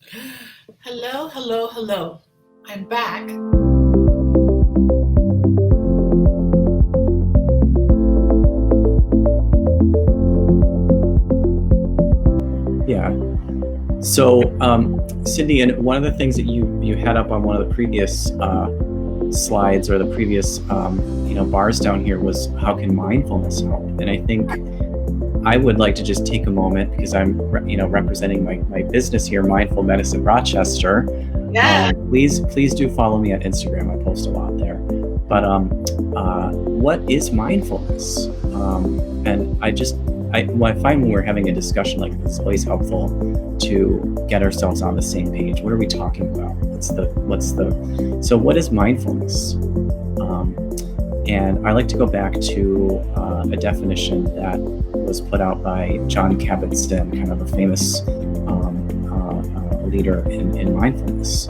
Hello, hello, hello. I'm back. Yeah. So, Cindy, and one of the things that you had up on one of the previous slides or the previous bars down here was how can mindfulness help? And I think I would like to just take a moment because I'm representing my business here, Mindful Medicine Rochester. Yeah. Please do follow me on Instagram. I post a lot there. But what is mindfulness? And I find when we're having a discussion like this, it's always helpful to get ourselves on the same page. What are we talking about? So what is mindfulness? And I like to go back to a definition that was put out by John Kabat-Zinn, kind of a famous leader in mindfulness.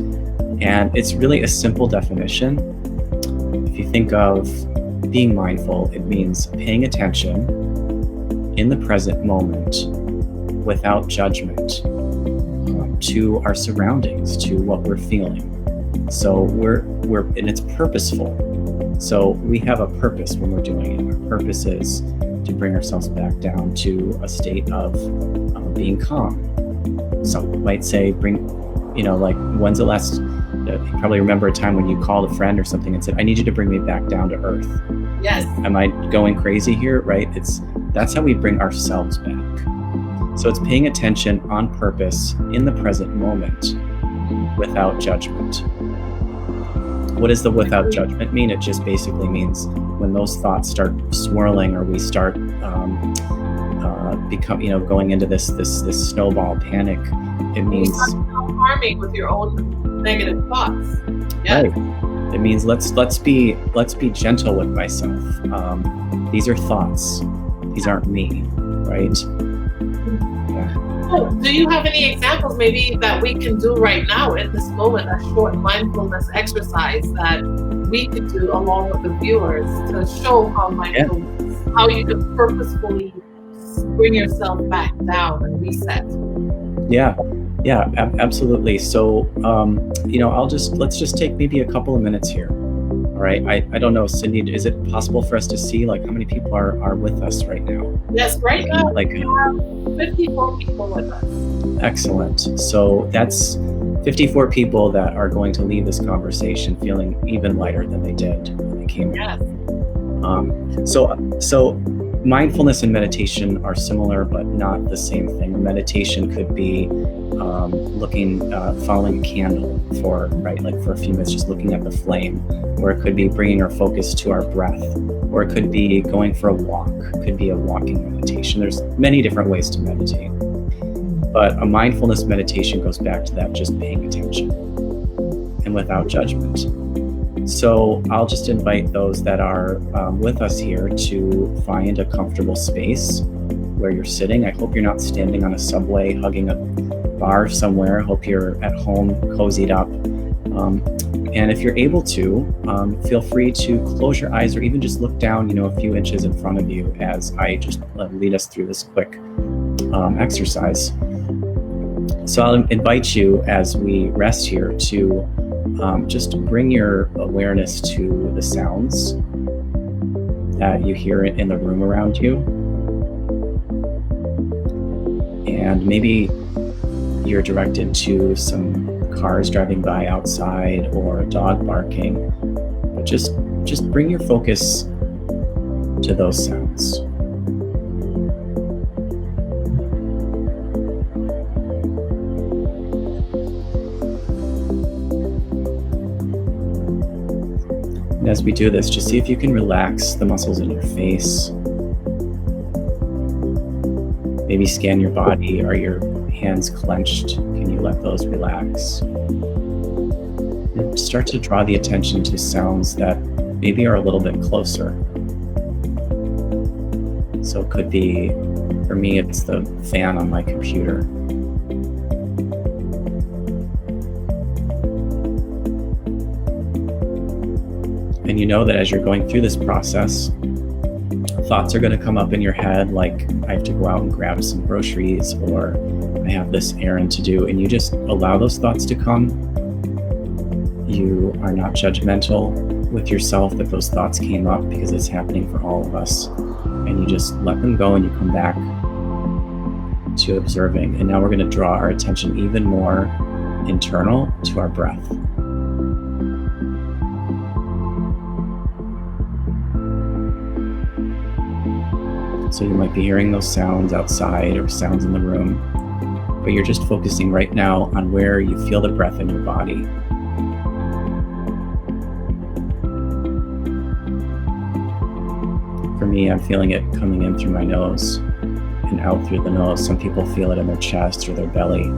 And it's really a simple definition. If you think of being mindful, it means paying attention in the present moment without judgment to our surroundings, to what we're feeling. So and it's purposeful. So we have a purpose when we're doing it. Our purpose is to bring ourselves back down to a state of being calm. Some might say when's the last, you probably remember a time when you called a friend or something and said, I need you to bring me back down to earth. Yes. Am I going crazy here, right? That's how we bring ourselves back. So it's paying attention on purpose in the present moment without judgment. What does the without judgment mean? It just basically means when those thoughts start swirling or we start going into this snowball panic, it means you start harming with your own negative thoughts. Yes. Right. It means let's be gentle with myself. These are thoughts. These aren't me, right? Yeah. So, do you have any examples maybe that we can do right now in this moment, a short mindfulness exercise that we could do along with the viewers to show how mindfulness, how you can purposefully bring yourself back down and reset? Yeah, absolutely. So, let's just take maybe a couple of minutes here. All right. I don't know, Cindy, is it possible for us to see how many people are with us right now? Yes, right now we have 54 people with us. Excellent. So that's 54 people that are going to leave this conversation feeling even lighter than they did when they came in. Yes. So mindfulness and meditation are similar, but not the same thing. Meditation could be following a candle for a few minutes, just looking at the flame, or it could be bringing our focus to our breath, or it could be going for a walk. It could be a walking meditation. There's many different ways to meditate, but a mindfulness meditation goes back to that, just paying attention and without judgment. So I'll just invite those that are with us here to find a comfortable space where you're sitting. I hope you're not standing on a subway, hugging a bar somewhere. I hope you're at home, cozied up. And if you're able to, feel free to close your eyes or even just look down, a few inches in front of you as I just lead us through this quick exercise. So I'll invite you as we rest here to just bring your awareness to the sounds that you hear in the room around you. And maybe you're directed to some cars driving by outside or a dog barking. But just bring your focus to those sounds. And as we do this, just see if you can relax the muscles in your face. Maybe scan your body. Are your hands clenched? Can you let those relax? And start to draw the attention to sounds that maybe are a little bit closer. So it could be, for me, it's the fan on my computer. And you know that as you're going through this process, thoughts are going to come up in your head, like I have to go out and grab some groceries, or I have this errand to do, and you just allow those thoughts to come. You are not judgmental with yourself that those thoughts came up, because it's happening for all of us. And you just let them go, and you come back to observing. And now we're going to draw our attention even more internal to our breath. So you might be hearing those sounds outside or sounds in the room, but you're just focusing right now on where you feel the breath in your body. For me, I'm feeling it coming in through my nose and out through the nose. Some people feel it in their chest or their belly. You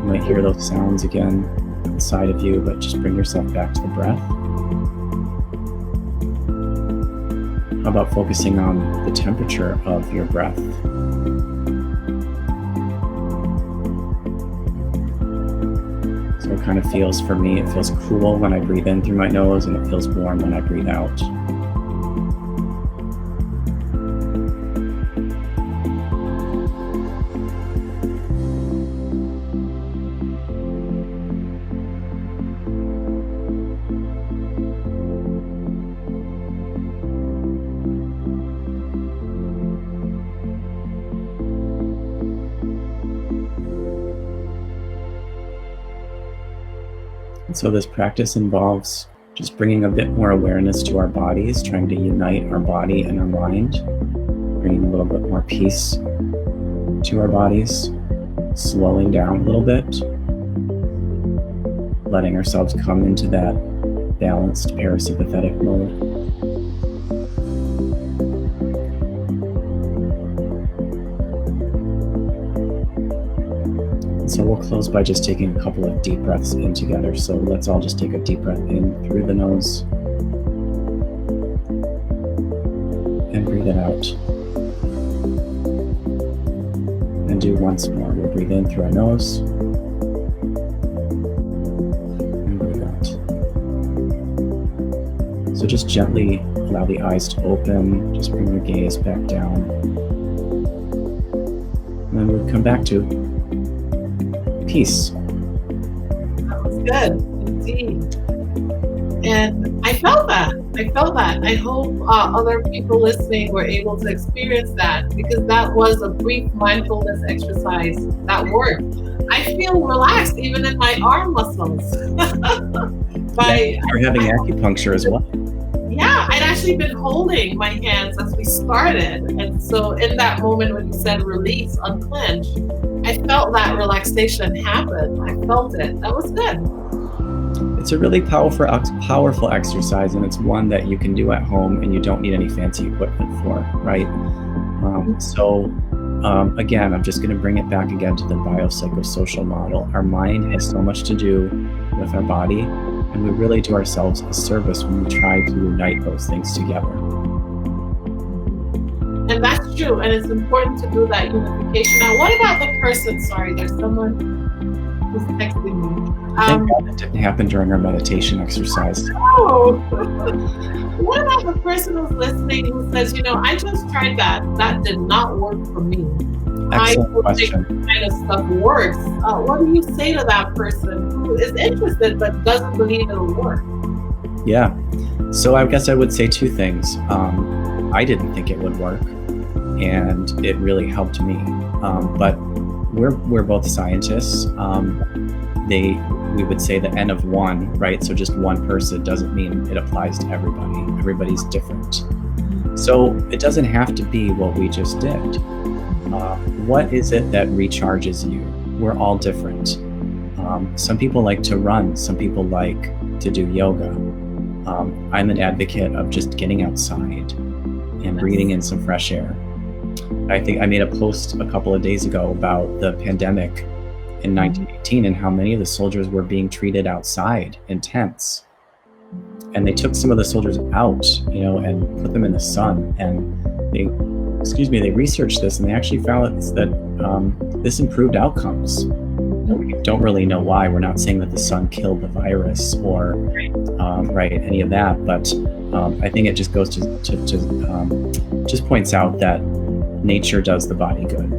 might hear those sounds again outside of you, but just bring yourself back to the breath. How about focusing on the temperature of your breath? So it kind of feels, for me, it feels cool when I breathe in through my nose, and it feels warm when I breathe out. And so this practice involves just bringing a bit more awareness to our bodies, trying to unite our body and our mind, bringing a little bit more peace to our bodies, slowing down a little bit, letting ourselves come into that balanced parasympathetic mode. So we'll close by just taking a couple of deep breaths in together. So let's all just take a deep breath in through the nose and breathe it out. And do once more. We'll breathe in through our nose and breathe out. So just gently allow the eyes to open. Just bring your gaze back down. And then we'll come back to peace. That was good, indeed. And I felt that. I hope other people listening were able to experience that, because that was a brief mindfulness exercise that worked. I feel relaxed even in my arm muscles. You're having acupuncture as well. Yeah, I'd actually been holding my hands as we started. And so in that moment when you said release, unclench, I felt that relaxation happen. I felt it. That was good. It's a really powerful exercise, and it's one that you can do at home, and you don't need any fancy equipment for, right? Again, I'm just going to bring it back again to the biopsychosocial model. Our mind has so much to do with our body, and we really do ourselves a service when we try to unite those things together. And that's true, and it's important to do that unification. Now, what about the person? Sorry, there's someone who's texting me. Thank God that didn't happen during our meditation exercise. Oh, what about the person who's listening who says, I just tried that. That did not work for me. Excellent question. This kind of stuff works. What do you say to that person who is interested but doesn't believe it'll work? Yeah. So I guess I would say two things. I didn't think it would work, and it really helped me. But we're both scientists. We would say the N of one, right? So just one person doesn't mean it applies to everybody. Everybody's different. So it doesn't have to be what we just did. What is it that recharges you? We're all different. Some people like to run. Some people like to do yoga. I'm an advocate of just getting outside and breathing in some fresh air. I think I made a post a couple of days ago about the pandemic in 1918 and how many of the soldiers were being treated outside in tents. And they took some of the soldiers out, and put them in the sun. And they researched this, and they actually found that this improved outcomes. We don't really know why. We're not saying that the sun killed the virus or right, any of that, but I think it just goes to just points out that nature does the body good.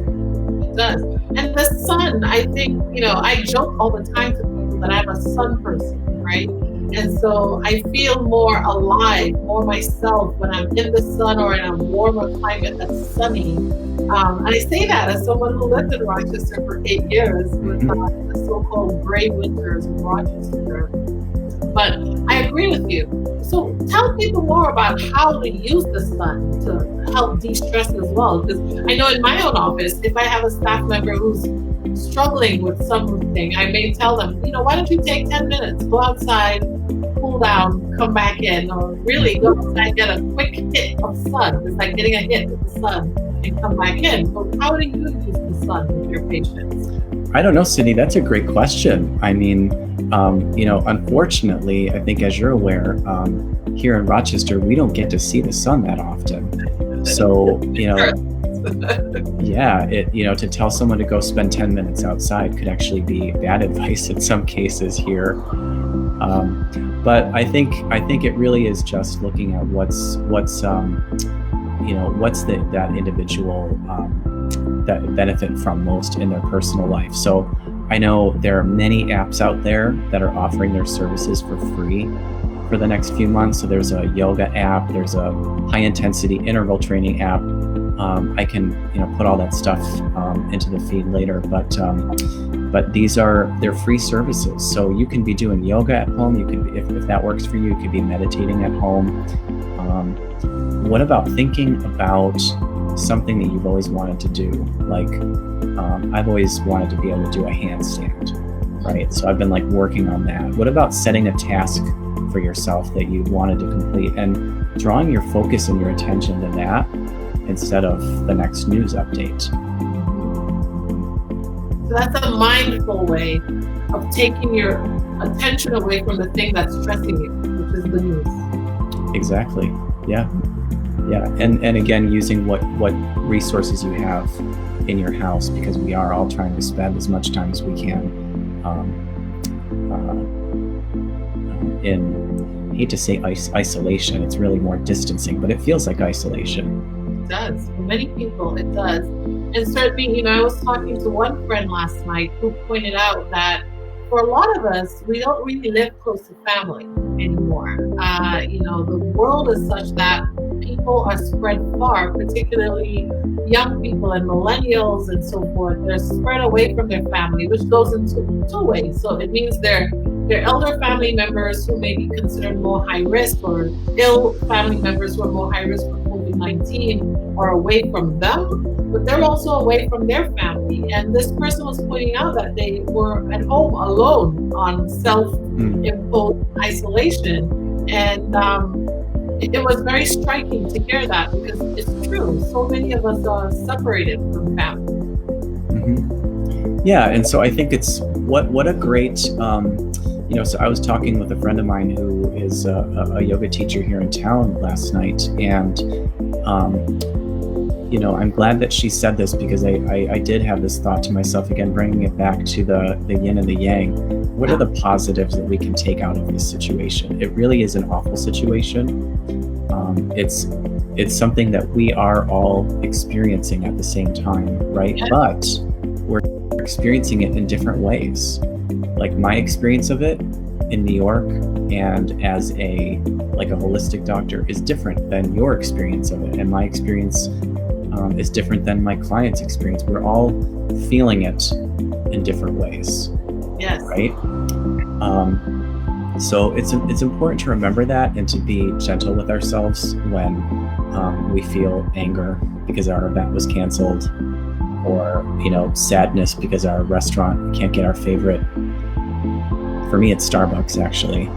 It does. And the sun, I think, I joke all the time to people that I'm a sun person, right? And so I feel more alive, more myself when I'm in the sun or in a warmer climate that's sunny. And I say that as someone who lived in Rochester for 8 years with the so-called gray winters in Rochester. But I agree with you. So tell people more about how to use the sun to help de-stress as well. Because I know in my own office, if I have a staff member who's struggling with something, I may tell them, why don't you take 10 minutes, go outside, cool down, come back in, or really go outside, get a quick hit of sun. It's like getting a hit with the sun and come back in. So how do you use the sun with your patients? I don't know, Cindy, that's a great question. I mean, unfortunately, I think as you're aware, here in Rochester, we don't get to see the sun that often. So, yeah, to tell someone to go spend 10 minutes outside could actually be bad advice in some cases here. But I think it really is just looking at what's that individual that benefit from most in their personal life. So I know there are many apps out there that are offering their services for free for the next few months. So there's a yoga app, there's a high intensity interval training app. I can put all that stuff into the feed later, but they're free services. So you can be doing yoga at home. You can, if that works for you could be meditating at home. What about thinking about something that you've always wanted to do? Like, I've always wanted to be able to do a handstand, right? So I've been working on that. What about setting a task for yourself that you wanted to complete and drawing your focus and your attention to that instead of the next news update? So that's a mindful way of taking your attention away from the thing that's stressing you, which is the news. Exactly. Yeah. And again, using what resources you have in your house, because we are all trying to spend as much time as we can in, I hate to say isolation. It's really more distancing, but it feels like isolation. It does. For many people, it does. And certainly, I was talking to one friend last night who pointed out that for a lot of us, we don't really live close to family anymore. The world is such that people are spread far, particularly young people and millennials and so forth. They're spread away from their family, which goes into two ways. So it means their elder family members who may be considered more high risk, or ill family members who are more high risk for COVID-19 are away from them, but they're also away from their family. And this person was pointing out that they were at home alone on self-imposed isolation. And it was very striking to hear that, because it's true. So many of us are separated from family. Mm-hmm. Yeah, and so I think it's what a great, so I was talking with a friend of mine who is a yoga teacher here in town last night, and I'm glad that she said this, because I did have this thought to myself again, bringing it back to the yin and the yang. What are the positives that we can take out of this situation? It really is an awful situation. It's something that we are all experiencing at the same time, right? Yeah. But we're experiencing it in different ways. Like my experience of it in New York and as a holistic doctor is different than your experience of it, and my experience is different than my client's experience. We're all feeling it in different ways. Yes. Right? So it's important to remember that, and to be gentle with ourselves when we feel anger because our event was canceled, or sadness because our restaurant can't get our favorite. For me, it's Starbucks, actually.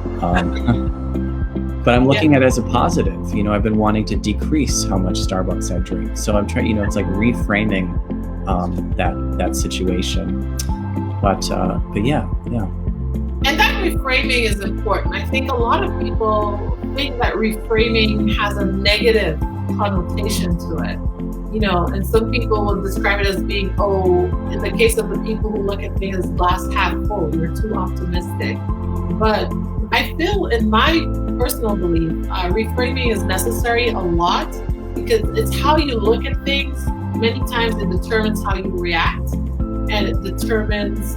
But I'm looking at it as a positive. I've been wanting to decrease how much Starbucks I drink. So I'm trying, it's like reframing that situation. But yeah. And that reframing is important. I think a lot of people think that reframing has a negative connotation to it. And some people will describe it as being, in the case of the people who look at things glass half full, you're too optimistic. But I feel, in my personal belief, reframing is necessary a lot, because it's how you look at things. Many times it determines how you react, and it determines